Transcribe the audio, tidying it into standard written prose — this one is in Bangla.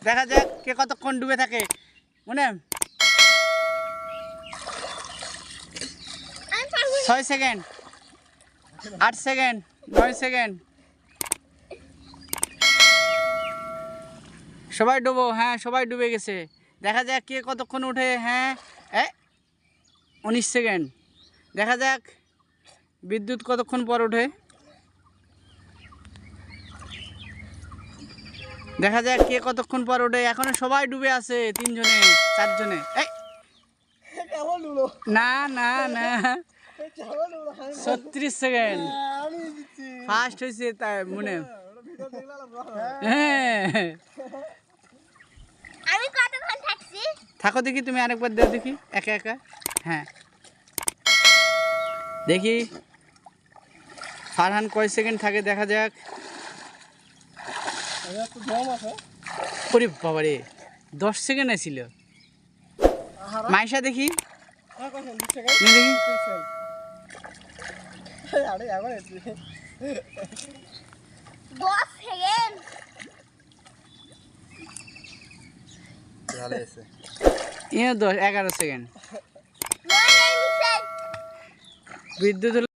দেখা যাক কে কতক্ষণ ডুবে থাকে মনে 6 সেকেন্ড 8 সেকেন্ড 9 সেকেন্ড সবাই ডুবো হ্যাঁ সবাই ডুবে গেছে দেখা যাক কে কতক্ষণ ওঠে হ্যাঁ 19 সেকেন্ড দেখা যাক বিদ্যুৎ কতক্ষণ পর ওঠে দেখা যাক কে কতক্ষণ পর ওঠে এখনো সবাই ডুবে আছে 3 জনে 4 জনে না না না 36 সেকেন্ড ফার্স্ট হয়েছে তাই মনে হ্যাঁ আমি কতক্ষণ থাকছি থাকো দেখি তুমি আরেকবার দাও দেখি একা একা হ্যাঁ দেখি ফারহান কয় সেকেন্ড থাকে দেখা যাক ওরে বাবা রে 10 সেকেন্ড ছিল মাইশা দেখি দেখি 10 সেকেন্ড ইয়ে 11 সেকেন্ড বিদ্যুৎ